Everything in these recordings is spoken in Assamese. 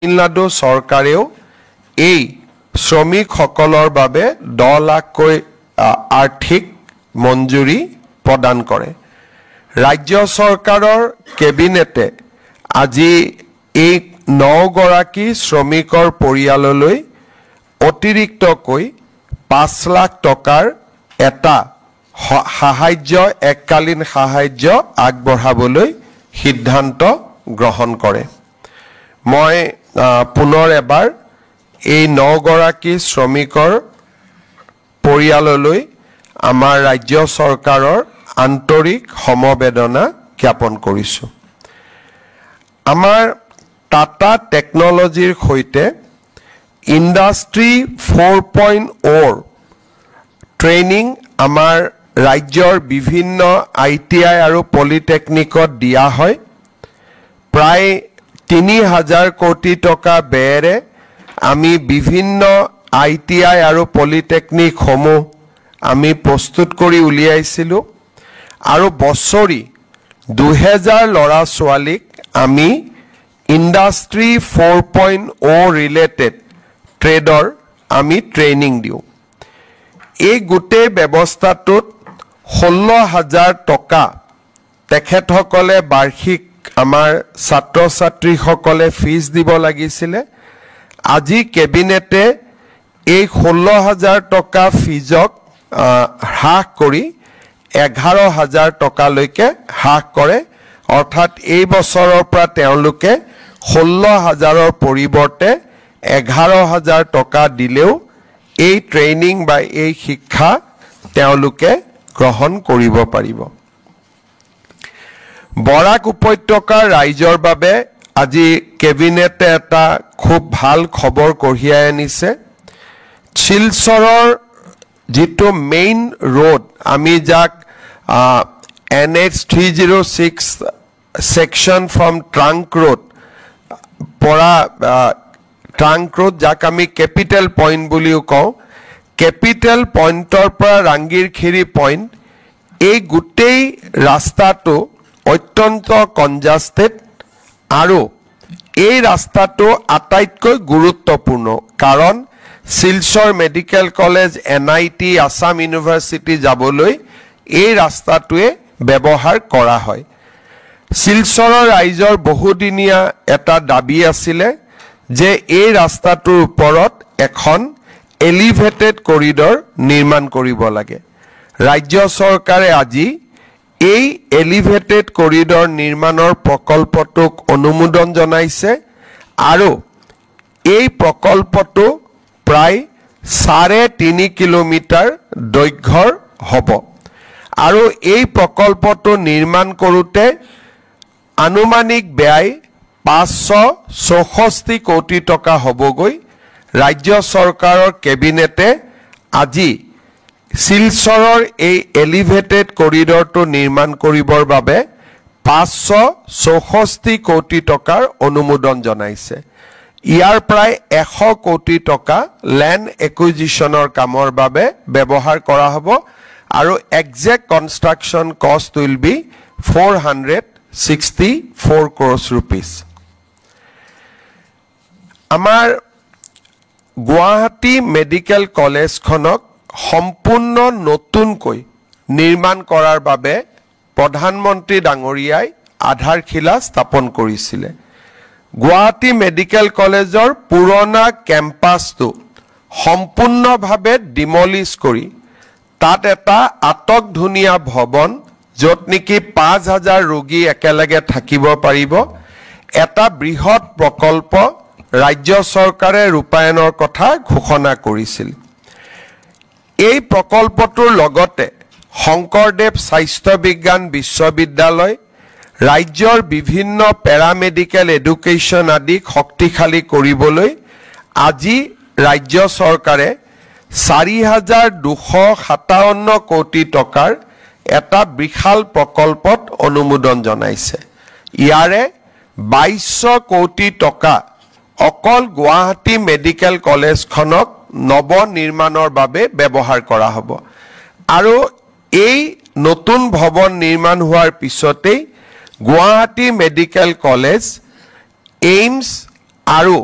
তামিলনাডু চৰকাৰেও এই শ্ৰমিকসকলৰ বাবে 10 লাখকৈ আৰ্থিক মঞ্জুৰি প্ৰদান কৰে ৰাজ্য চৰকাৰৰ কেবিনেটে আজি এই 9 গৰাকী শ্ৰমিকৰ পৰিয়াললৈ অতিৰিক্তকৈ 5 লাখ টকাৰ এটা সাহায্য এককালীন সাহায্য আগবঢ়াবলৈ সিদ্ধান্ত গ্ৰহণ কৰে মই পুনৰ এবাৰ এই 9 গৰাকী শ্ৰমিকৰ পৰিয়াললৈ আমাৰ ৰাজ্য চৰকাৰৰ আন্তৰিক সমবেদনা জ্ঞাপন কৰিছো আমাৰ টাটা টেকনলজিৰ সৈতে ইণ্ডাষ্ট্ৰি 4.0 ট্ৰেইনিং আমাৰ ৰাজ্যৰ বিভিন্ন আইটিআই আৰু পলিটেকনিকত দিয়া হয় প্ৰায় 3000 কোটি টকা ব্যয়েৰে আমি বিভিন্ন আইটিআই আৰু পলিটেকনিক সমূহ আমি প্ৰস্তুত কৰি উলিয়াইছিলো আৰু বছৰি 2000 লৰা ছোৱালীক আমি ইণ্ডাষ্ট্ৰি 4.0 ৰিলেটেড ট্ৰেডৰ আমি ট্ৰেইনিং দিও এই গোটেই ব্যৱস্থাটোত 16000 টকা তেখেতসকলে বাৰ্ষিক আমাৰ ছাত্ৰ ছাত্ৰীসকলে ফিজ দিব লাগিছিলে আজি কেবিনেটে এই 16000 টকা ফিজক হ্ৰাস কৰি 11000 টকালৈকে হ্ৰাস কৰে অৰ্থাৎ এই বছৰৰ পৰা তেওঁলোকে 16000ৰ পৰিৱৰ্তে 11000 টকা দিলেও এই ট্ৰেইনিং বা এই শিক্ষা তেওঁলোকে গ্ৰহণ কৰিব পাৰিব বৰাক উপত্যকাৰ ৰাইজৰ বাবে আজি কেবিনেটে এটা খুব ভাল খবৰ কঢ়িয়াই আনিছে শিলচৰৰ যেটো মেইন ৰোড আমি যাক NH 306 section from Trunk Road পৰা Trunk Road যাক আমি ক্যাপিটাল পয়েন্ট বুলিও কওঁ ক্যাপিটাল পয়েন্টৰ পৰা ৰাংগিৰখিৰি পয়েন্ট এই গোটেই ৰাস্তাটো অত্যন্ত কনজাস্টেড আৰু এই ৰাস্তাটো আটাইতকৈ গুৰুত্বপূৰ্ণ কাৰণ Silchar medical college NIT Assam university যাবলৈ এই ৰাস্তাটোৱে ব্যৱহাৰ কৰা হয় শিলচৰৰ ৰাইজৰ বহুদিনীয়া এটা দাবী আছিল যে এই ৰাস্তাটোৰ ওপৰত এখন এলিভেটেড কৰিডৰ নিৰ্মাণ কৰিব লাগে ৰাজ্য চৰকাৰে আজি এই এলিভেটেড কৰিডৰ নিৰ্মাণৰ প্ৰকল্পটোক অনুমোদন জনাইছে আৰু এই প্ৰকল্পটো প্ৰায় 3.5 কিলোমিটাৰ দৈৰ্ঘ্যৰ হ'ব আৰু এই প্ৰকল্পটো নিৰ্মাণ কৰোতে আনুমানিক ব্যয় 564 কোটি টকা হ'বগৈ ৰাজ্য চৰকাৰৰ কেবিনেটে আজি শিলচৰৰ এই এলিভেটেড কৰিডৰটো নিৰ্মাণ কৰিবৰ বাবে 564 কোটি টকাৰ অনুমোদন জনাইছে ইয়াৰ প্ৰায় 100 কোটি টকা ল্যান্ড একুইজিশনৰ কামৰ বাবে ব্যৱহাৰ কৰা হ'ব আৰু এক্সাক্ট কনষ্ট্ৰাকচন কষ্ট উইল বি 464 crores rupees আমাৰ গুৱাহাটী মেডিকেল কলেজখনক সম্পূৰ্ণ নতুনকৈ নিৰ্মাণ কৰাৰ বাবে প্ৰধানমন্ত্ৰী ডাঙৰীয়াই আধাৰশিলা স্থাপন কৰিছিল গুৱাহাটী মেডিকেল কলেজৰ পুৰণা কেম্পাছটো সম্পূৰ্ণভাৱে ডিমলিশ কৰি তাত এটা আটক ধুনিয়া ভৱন য'ত নেকি 5000 ৰোগী একেলগে থাকিব পাৰিব এটা বৃহৎ প্ৰকল্প ৰাজ্য চৰকাৰে ৰূপায়ণৰ কথা ঘোষণা কৰিছিল এই প্ৰকল্পটোৰ লগতে শংকৰদেৱ স্বাস্থ্য বিজ্ঞান বিশ্ববিদ্যালয় ৰাজ্যৰ বিভিন্ন পেৰামেডিকেল এডুকেশ্যন আদি শক্তিশালী কৰিবলৈ আজি ৰাজ্য চৰকাৰে 4257 কোটি টকাৰ এটা বিশাল প্ৰকল্পত অনুমোদন জনাইছে ইয়াৰে 2200 কোটি টকা অকল গুৱাহাটী মেডিকেল কলেজখনক নব নিৰ্মাণৰ বাবে ব্যৱহাৰ কৰা হ'ব আৰু এই নতুন ভৱন নিৰ্মাণ হোৱাৰ পিছতেই গুৱাহাটী মেডিকেল কলেজ এইমছ আৰু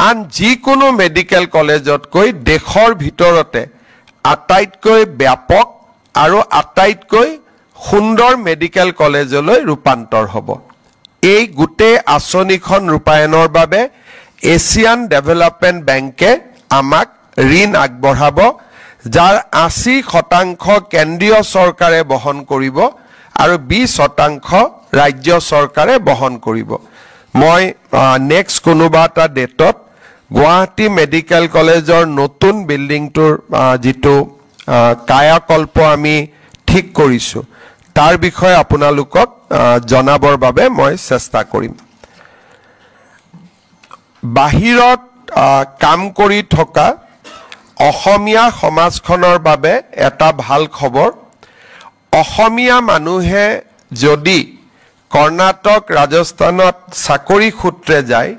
আন যিকোনো মেডিকেল কলেজতকৈ দেশৰ ভিতৰতে আটাইতকৈ ব্যাপক আৰু আটাইতকৈ সুন্দৰ মেডিকেল কলেজলৈ ৰূপান্তৰ হ'ব এই গোটেই আঁচনিখন ৰূপায়ণৰ বাবে এছিয়ান ডেভেলপমেণ্ট বেংকে আমাক ঋণ আগবঢ়াব যাৰ 80% কেন্দ্ৰীয় চৰকাৰে বহন কৰিব আৰু 20% ৰাজ্য চৰকাৰে বহন কৰিব মই নেক্সট কোনোবা এটা ডেটত গুৱাহাটী মেডিকেল কলেজৰ নতুন বিল্ডিংটোৰ যিটো কায়াকল্প আমি ঠিক কৰিছো তাৰ বিষয়ে আপোনালোকক জনাবৰ বাবে মই চেষ্টা কৰিম বাহিৰত কাম কৰি থকা অসমীয়া সমাজখনৰ বাবে এটা ভাল খবৰ অসমীয়া মানুহে যদি কৰ্ণাটক ৰাজস্থানত চাকৰি সূত্ৰে যায়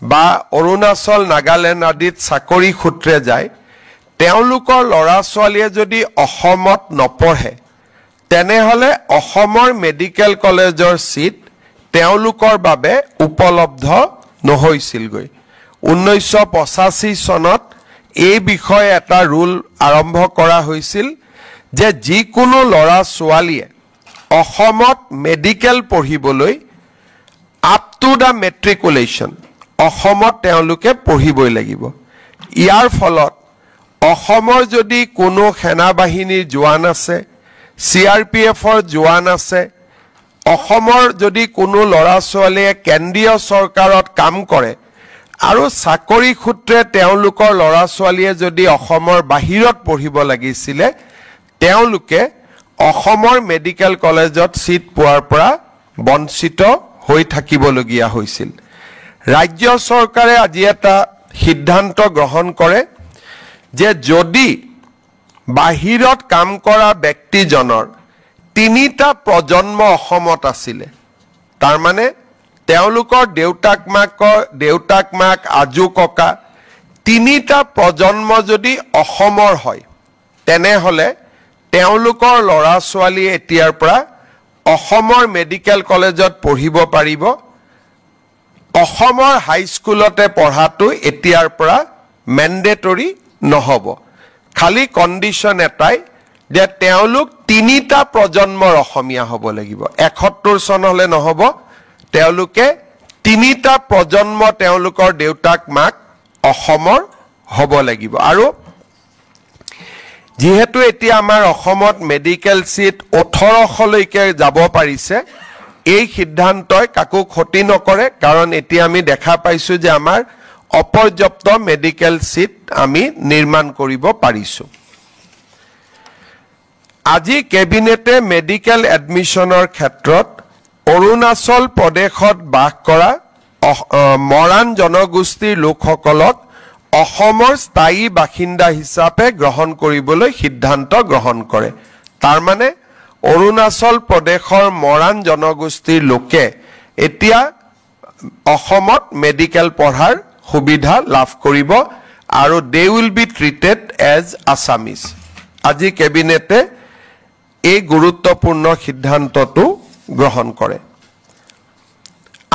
বা অৰুণাচল নাগালেণ্ড আদিত চাকৰি সূত্ৰে যায় তেওঁলোকৰ ল'ৰা ছোৱালীয়ে যদি অসমত নপঢ়ে তেনেহলে অসমৰ মেডিকেল কলেজৰ সিট তেওঁলোকৰ বাবে উপলব্ধ নহৈছিলগৈ 1985 চনত এই বিষয়ে এটা ৰুল আৰম্ভ কৰা হৈছিল যে যিকোনো ল'ৰা ছোৱালীয়ে অসমত মেডিকেল পঢ়িবলৈ আপ টু দা মেট্ৰিকুলেশ্যন অসমত তেওঁলোকে পঢ়িবই লাগিব ইয়াৰ ফলত অসমৰ যদি কোনো সেনা বাহিনীৰ জোৱান আছে CRPFৰ জোৱান আছে অসমৰ যদি কোনো ল'ৰা ছোৱালীয়ে কেন্দ্ৰীয় চৰকাৰত কাম কৰে আৰু চাকৰি সূত্ৰে তেওঁলোকৰ ল'ৰা ছোৱালীয়ে যদি অসমৰ বাহিৰত পঢ়িব লাগিছিলে তেওঁলোকে অসমৰ মেডিকেল কলেজত সিট পোৱাৰ পৰা বঞ্চিত হৈ থাকিবলগীয়া হৈছিল ৰাজ্য চৰকাৰে আজি এটা সিদ্ধান্ত গ্ৰহণ কৰে যে যদি বাহিৰত কাম কৰা ব্যক্তিজনৰ তিনিটা প্ৰজন্ম অসমত আছিলে তাৰ মানে তেওঁলোকৰ দেউতাক মাক আজু ককা তিনিটা প্ৰজন্ম যদি অসমৰ হয় তেনেহলে তেওঁলোকৰ ল'ৰা ছোৱালী এতিয়াৰ পৰা অসমৰ মেডিকেল কলেজত পঢ়িব পাৰিব অসমৰ হাইস্কুলতে পঢ়াটো এতিয়াৰ পৰা ম্যান্ডেটৰী নহব খালি কন্ডিশন এটাই যে তেওঁলোক তিনিটা প্ৰজন্মৰ অসমীয়া হ'ব লাগিব 71 চন হলে নহব তেওঁলোকে তিনিটা প্ৰজন্ম তেওঁলোকৰ দেউতাক মাক অসমৰ হ'ব লাগিব আৰু যেহেতু এতিয়া আমাৰ অসমত মেডিকেল সিট 1800 লৈকে যাব পাৰিছে এই সিদ্ধান্তই কাকো ক্ষতি নকৰে কাৰণ এতিয়া আমি দেখা পাইছো যে আমাৰ অপৰ্যাপ্ত মেডিকেল সিট আমি নিৰ্মাণ কৰিব পাৰিছো আজি কেবিনেটে মেডিকেল এডমিশনৰ ক্ষেত্ৰত অৰুণাচল প্ৰদেশত বাস কৰা মৰাণ জনগোষ্ঠীৰ লোকসকলক অসমৰ স্থায়ী বাসিন্দা হিচাপে গ্ৰহণ কৰিবলৈ সিদ্ধান্ত গ্ৰহণ কৰে তাৰ মানে অৰুণাচল প্ৰদেশৰ মৰাণ জনগোষ্ঠীৰ লোকে এতিয়া অসমত মেডিকেল পঢ়াৰ সুবিধা লাভ কৰিব আৰু they will be treated as Assamese আজি কেবিনেটে এই গুৰুত্বপূৰ্ণ সিদ্ধান্তটো গ্ৰহণ কৰে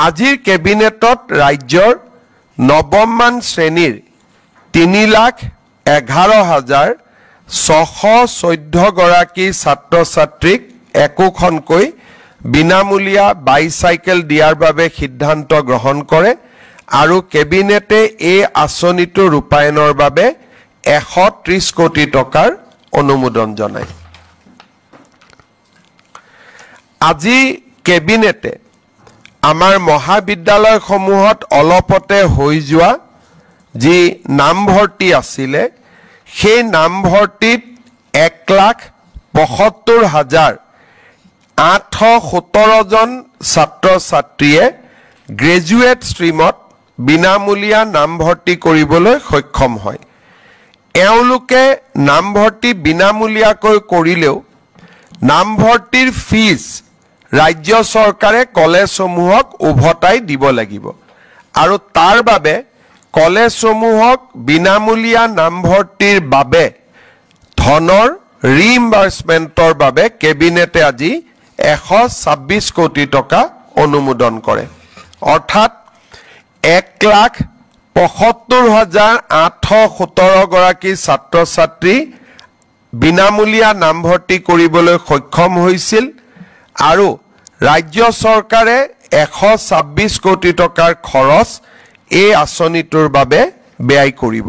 আজিৰ কেবিনেটত ৰাজ্যৰ নৱমমান শ্ৰেণীৰ 3,11,614 গৰাকী ছাত্ৰ ছাত্ৰীক একোখনকৈ বিনামূলীয়া বাইচাইকেল দিয়াৰ বাবে সিদ্ধান্ত গ্ৰহণ কৰে আৰু কেবিনেটে এই আঁচনিটো ৰূপায়ণৰ বাবে 130 কোটি টকাৰ অনুমোদন জনায় আজি কেবিনেটে আমাৰ মহাবিদ্যালয়সমূহত অলপতে হৈ যোৱা যি নামভৰ্তি আছিলে সেই নামভৰ্তিত 1,72,817 জন ছাত্ৰ ছাত্ৰীয়ে গ্ৰেজুৱেট ষ্ট্ৰীমত বিনামূলীয়া নামভৰ্তি কৰিবলৈ সক্ষম হয় এওঁলোকে নামভৰ্তি বিনামূলীয়াকৈ কৰিলেও নামভৰ্তিৰ ফিজ ৰাজ্য চৰকাৰে কলেজসমূহক উভতাই দিব লাগিব আৰু তাৰ বাবে কলেজসমূহক বিনামূলীয়া নামভৰ্তিৰ বাবে ধনৰ ৰিইম্বাৰ্সমেন্টৰ বাবে কেবিনেটে আজি 126 কোটি টকা অনুমোদন কৰে অৰ্থাৎ ৭৫,৮১৭ গৰাকী ছাত্ৰ ছাত্ৰী বিনামূলীয়া নামভৰ্তি কৰিবলৈ সক্ষম হৈছিল আৰু ৰাজ্য চৰকাৰে ১২৬ কোটি টকাৰ খৰচ এই আঁচনিটোৰ বাবে ব্যয় কৰিব।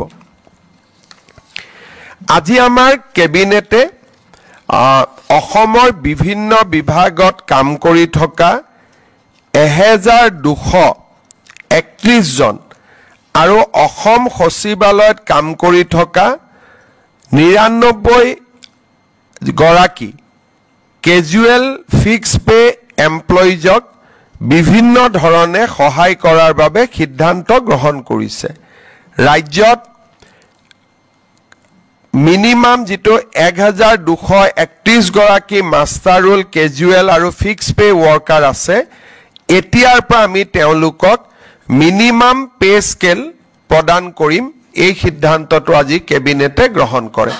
আজি আমাৰ কেবিনেটে অসমৰ বিভিন্ন বিভাগত কাম কৰি থকা ১,২৩১ জন আৰু অসম সচিবালয়ত কাম কৰি থকা ৯৯ গৰাকী কেজুৱেল ফিক্স পে এমপ্লয়িজক বিভিন্ন ধৰণে সহায় কৰাৰ বাবে সিদ্ধান্ত গ্ৰহণ কৰিছে। ৰাজ্যত মিনিমাম যেটো ১,২৩১ গৰাকী মাষ্টাৰ ৰোল কেজুৱেল আৰু ফিক্স পে ৱৰ্কাৰ আছে, এতিয়াৰ পৰা আমি তেওঁলোকক মিনিমাম পে স্কেল প্ৰদান কৰিম। এই সিদ্ধান্তটো আজি কেবিনেটে গ্ৰহণ কৰে।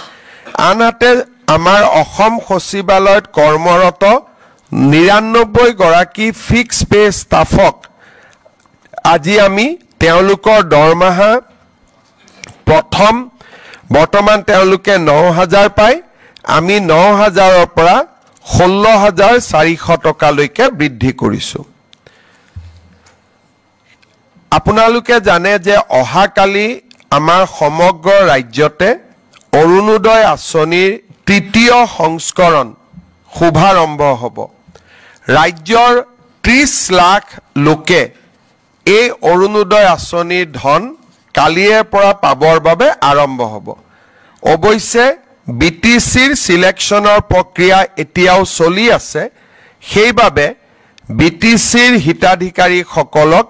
আনহাতে আমাৰ অসম সচিবালয়ত কৰ্মৰত ৯৯ গৰাকী ফিক্স পে ষ্টাফক আজি আমি তেওঁলোকৰ দৰমহা বৰ্তমান তেওঁলোকে ৯,০০০ পায়, আমি ৯,০০০ৰ পৰা ১৬,৪০০ টকালৈকে বৃদ্ধি কৰিছোঁ। আপোনালোকে জানে যে অহাকালি আমাৰ সমগ্ৰ ৰাজ্যতে অৰুণোদয় আঁচনিৰ ৩য় সংস্কৰণ শুভাৰম্ভ হ'ব। ৰাজ্যৰ ৩০ লাখ লোকে এই অৰুণোদয় আঁচনিৰ ধন কালিৰে পৰা পাবৰ বাবে আৰম্ভ হ'ব। অৱশ্যে BTCৰ সিলেকশ্যনৰ প্ৰক্ৰিয়া এতিয়াও চলি আছে, সেইবাবে BTCৰ হিতাধিকাৰীসকলক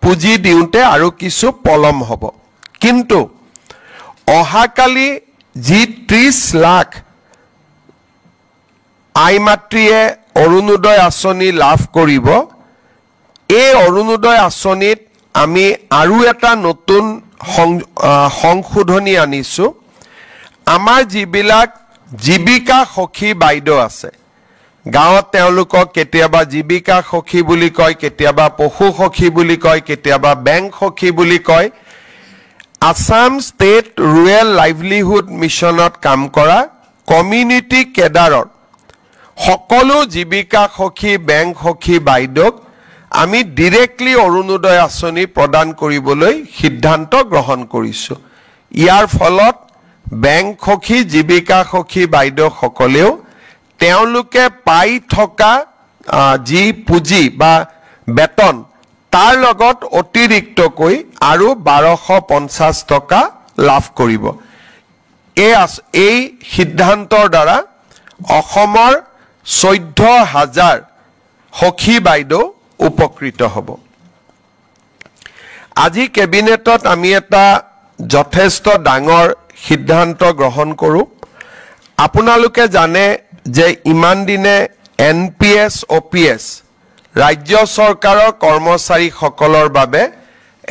পুঁজি দিওঁতে আৰু কিছু পলম হ'ব। কিন্তু অহাকালি যি ৩০ লাখ আই মাতৃয়ে অৰুণোদয় আঁচনি লাভ কৰিব, এই অৰুণোদয় আঁচনিত আমি আৰু এটা নতুন সংশোধনী আনিছোঁ। আমাৰ যিবিলাক জীৱিকা সখী বাইদেউ আছে, গাঁৱত তেওঁলোকক কেতিয়াবা জীৱিকা সখী বুলি কয়, কেতিয়াবা পশু সখী বুলি কয়, কেতিয়াবা বেংক সখী বুলি কয়। আসাম ষ্টেট ৰুৰেল লাইভলিহুড মিছনত কাম কৰা কমিউনিটি কেডাৰৰ সকলো জীৱিকা সখী বেংক সখী বাইদেউক আমি ডিৰেক্টলি অৰুণোদয় আঁচনি প্ৰদান কৰিবলৈ সিদ্ধান্ত গ্ৰহণ কৰিছোঁ। ইয়াৰ ফলত বেংক সখী জীৱিকা সখী বাইদেউসকলেও তেওঁলোকে পাই থকা যি পুঁজি বা বেতন তাৰ লগত অতিৰিক্তকৈ আৰু ১২৫০ টকা লাভ কৰিব। এই সিদ্ধান্তৰ দ্বাৰা অসমৰ ১৪,০০০ সখী বাইদেউ উপকৃত হ'ব। আজি কেবিনেটত আমি এটা যথেষ্ট ডাঙৰ সিদ্ধান্ত গ্ৰহণ কৰোঁ। আপোনালোকে জানে যে ইমান দিনে NPS OPS ৰাজ্য চৰকাৰৰ কৰ্মচাৰীসকলৰ বাবে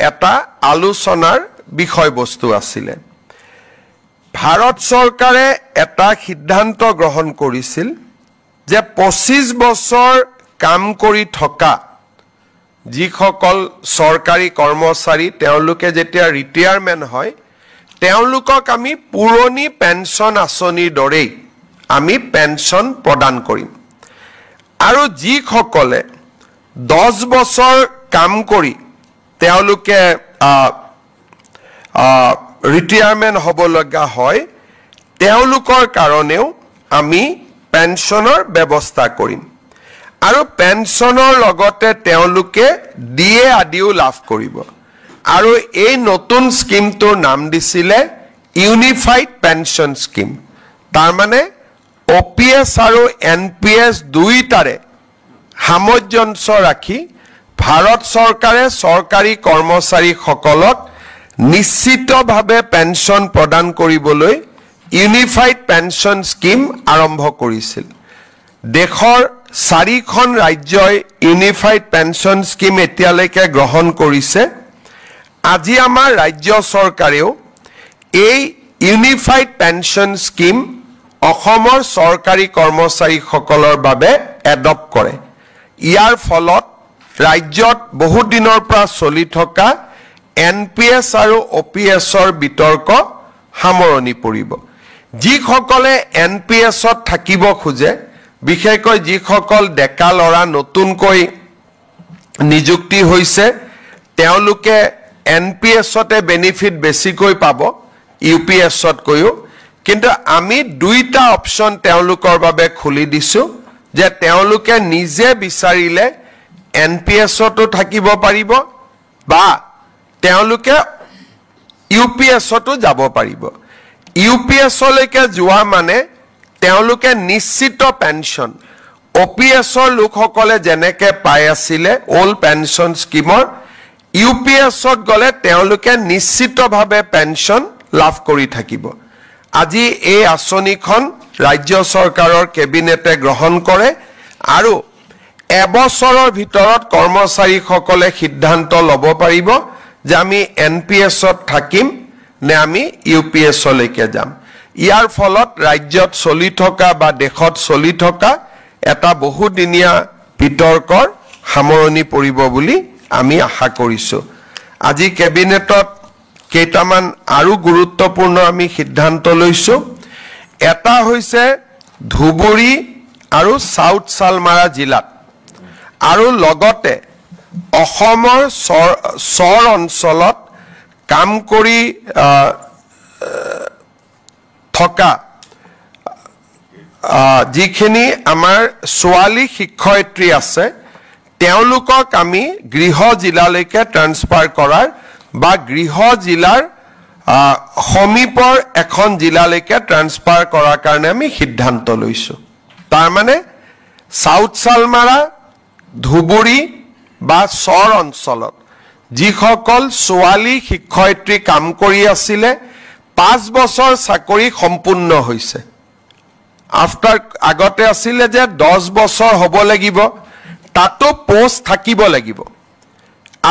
এটা আলোচনাৰ বিষয়বস্তু আছিলে। ভাৰত চৰকাৰে এটা সিদ্ধান্ত গ্ৰহণ কৰিছিল যে ২৫ বছৰ কাম কৰি থকা যিসকল চৰকাৰী কৰ্মচাৰী তেওঁলোকে যেতিয়া ৰিটায়াৰমেণ্ট হয়, তেওঁলোকক আমি পুৰণি পেঞ্চন আঁচনিৰ দৰেই আমি পেঞ্চন প্ৰদান কৰিম। আৰু যিসকলে 10 বছৰ কাম কৰি তেওঁলোকে ৰিটায়াৰমেণ্ট হ'ব লগা হয়, তেওঁলোকৰ কাৰণেও আমি পেঞ্চনৰ ব্যৱস্থা কৰিম। আৰু পেঞ্চনৰ লগতে তেওঁলোকে DA আদিও লাভ কৰিব। আৰু এই নতুন স্কিমটোৰ নাম দিছিলে ইউনিফাইড পেঞ্চন স্কিম। তাৰমানে OPS আৰু NPS দুইটাৰে সামঞ্জস্য ৰাখি ভাৰত চৰকাৰে চৰকাৰী কৰ্মচাৰীসকলক নিশ্চিতভাৱে পেঞ্চন প্ৰদান কৰিবলৈ ইউনিফাইড পেঞ্চন স্কিম আৰম্ভ কৰিছিল। দেশৰ 4খন ৰাজ্যই ইউনিফাইড পেঞ্চন স্কিম এতিয়ালৈকে গ্ৰহণ কৰিছে। আজি আমাৰ ৰাজ্য চৰকাৰেও এই ইউনিফাইড পেঞ্চন স্কিম অসমৰ চৰকাৰী কৰ্মচাৰীসকলৰ বাবে এডপ্ট কৰে। ইয়াৰ ফলত ৰাজ্যত বহু দিনৰ পৰা চলি থকা NPS আৰু OPSৰ বিতৰ্ক সামৰণি পৰিব যিসকলে NPSত থাকিব খোজে বিশেষকৈ যিসকল ডেকা লৰা নতুনকৈ নিযুক্তি হৈছে তেওঁলোকে NPSতে বেনিফিট বেছিকৈ পাব UPSত কৈও কিন্তু আমি দুইটা অপচন তেওঁলোকৰ বাবে খুলি দিছো যে তেওঁলোকে নিজে বিচাৰিলে NPSতো থাকিব পাৰিব বা তেওঁলোকে UPSতো যাব পাৰিব UPSলৈকে যোৱা মানে তেওঁলোকে নিশ্চিত পেনশন OPSৰ লোকসকলে যেনেকে পাই আছিল ওল্ড পেনশন স্কিমৰ UPSত গলে তেওঁলোকে নিশ্চিতভাৱে পেনশন লাভ কৰি থাকিব আজি এই আঁচনিখন ৰাজ্য চৰকাৰৰ কেবিনেটে গ্ৰহণ কৰে আৰু এবছৰৰ ভিতৰত কৰ্মচাৰীসকলে সিদ্ধান্ত ল'ব পাৰিব যে আমি NPSত থাকিম নে আমি UPSলৈকে যাম ইয়াৰ ফলত ৰাজ্যত চলি থকা বা দেশত চলি থকা এটা বহুদিনীয়া বিতৰ্কৰ সামৰণি পৰিব বুলি আমি আশা কৰিছো আজি কেবিনেটত কেইটামান আৰু গুৰুত্বপূৰ্ণ আমি সিদ্ধান্ত লৈছো এটা হৈছে ধুবুৰী আৰু সাউথ সালমাৰা জিলাত আৰু লগতে অসমৰ সৰ অঞ্চলত কাম কৰি থকা যিখিনি আমাৰ ছোৱালী শিক্ষয়িত্ৰী আছে তেওঁলোকক আমি গৃহ জিলালৈকে ট্ৰান্সফাৰ কৰাৰ বা গৃহ জিলাৰ সমীপৰ এখন জিলালৈকে ট্ৰান্সফাৰ কৰাৰ কাৰণে আমি সিদ্ধান্ত লৈছো তাৰ মানে সাউথ সালমাৰা ধুবুৰী বা সৰ অঞ্চলত যিসকল ছোৱালী শিক্ষয়িত্ৰী কাম কৰি আছিল 5 বছৰ চাকৰি সম্পূৰ্ণ হৈছে আফটাৰ আগতে আছিল যে 10 বছৰ হ'ব লাগিব তাতো পোষ্ট থাকিব লাগিব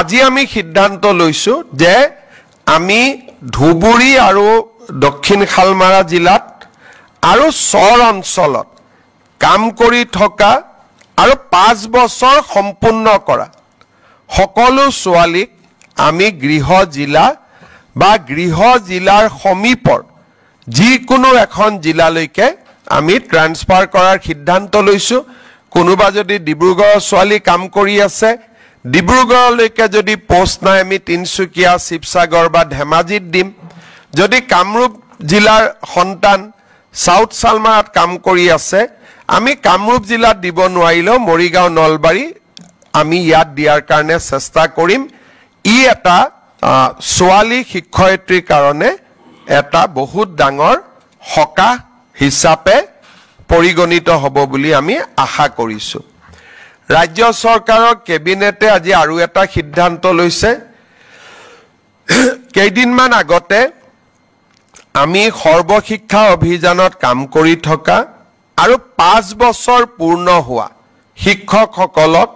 আজি আমি সিদ্ধান্ত লৈছো যে আমি ধুবুৰী আৰু দক্ষিণ খালমাৰা জিলাত আৰু সৰ অঞ্চলত কাম কৰি থকা আৰু 5 বছৰ সম্পূৰ্ণ কৰা সকলো ছোৱালীক আমি গৃহ জিলা বা গৃহ জিলাৰ সমীপৰ যিকোনো এখন জিলালৈকে আমি ট্ৰান্সফাৰ কৰাৰ সিদ্ধান্ত লৈছো কোনোবা যদি ডিব্ৰুগড়ৰ ছোৱালী কাম কৰি আছে ডিব্ৰুগড়লৈকে যদি পোষ্ট নাই আমি তিনসুকিয়া শিৱসাগৰ বা ধেমাজিত দিম যদি কামৰূপ জিলাৰ সন্তান সাউথ সালমাৰাত কাম কৰি আছে আমি কামৰূপ জিলাত দিব নোৱাৰিলেও মৰিগাঁও নলবাৰী আমি ইয়াত দিয়াৰ কাৰণে চেষ্টা কৰিম ই এটা ছোৱালী শিক্ষয়িত্ৰীৰ কাৰণে এটা বহুত ডাঙৰ হকা হিচাপে পৰিগণিত হ'ব বুলি আমি আশা কৰিছো ৰাজ্য চৰকাৰৰ কেবিনেটে আজি আৰু এটা সিদ্ধান্ত লৈছে কেইদিনমান আগতে আমি সৰ্বশিক্ষা অভিযানত কাম কৰি থকা আৰু 5 বছৰ পূৰ্ণ হোৱা শিক্ষকসকলক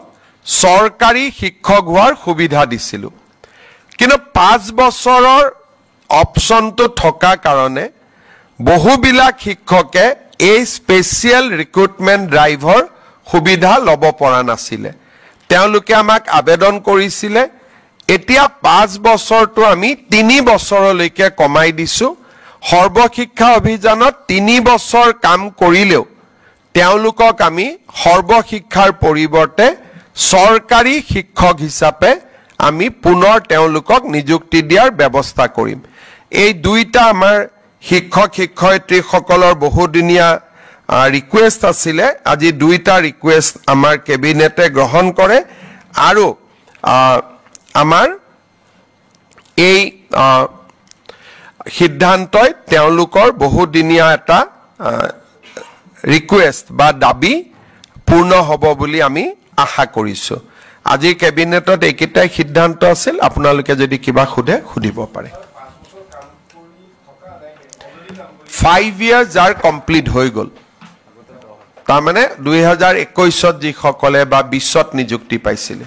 চৰকাৰী শিক্ষক হোৱাৰ সুবিধা দিছিলো কিন্তু 5 বছৰৰ অপচনটো থকা কাৰণে বহুবিলাক শিক্ষকে এই স্পেশাল ৰিক্ৰুটমেন্ট ড্ৰাইভৰ সুবিধা ল'ব পৰা নাছিলে তেওঁলোকে আমাক আবেদন কৰিছিলে এতিয়া 5 বছৰটো আমি 3 বছৰলৈকে কমাই দিছো সৰ্বশিক্ষা অভিযানত 3 বছৰ কাম কৰিলেও তেওঁলোকক আমি সৰ্বশিক্ষাৰ পৰিৱৰ্তে চৰকাৰী শিক্ষক হিচাপে আমি পুনৰ তেওঁলোকক নিযুক্তি দিয়াৰ ব্যৱস্থা কৰিম এই দুইটা আমাৰ শিক্ষক শিক্ষয়িত্ৰী সকলৰ বহুদিনীয়া ৰিকুৱেষ্ট আছিল আজি দুইটা ৰিকুৱেষ্ট আমাৰ কেবিনেটে গ্ৰহণ কৰে আৰু আমাৰ এই সিদ্ধান্তই তেওঁলোকৰ বহুদিনীয়া এটা ৰিকুৱেষ্ট বা দাবী পূৰ্ণ হ'ব বুলি আমি আশা কৰিছো আজি কেবিনেটত এইকেইটাই সিদ্ধান্ত আছিল আপোনালোকে যদি কিবা খুদে খুদিব পাৰে 5 years are complete হৈ গল তাৰ মানে 2021 ত যি সকলে বা 20 ত নিযুক্তি পাইছিলে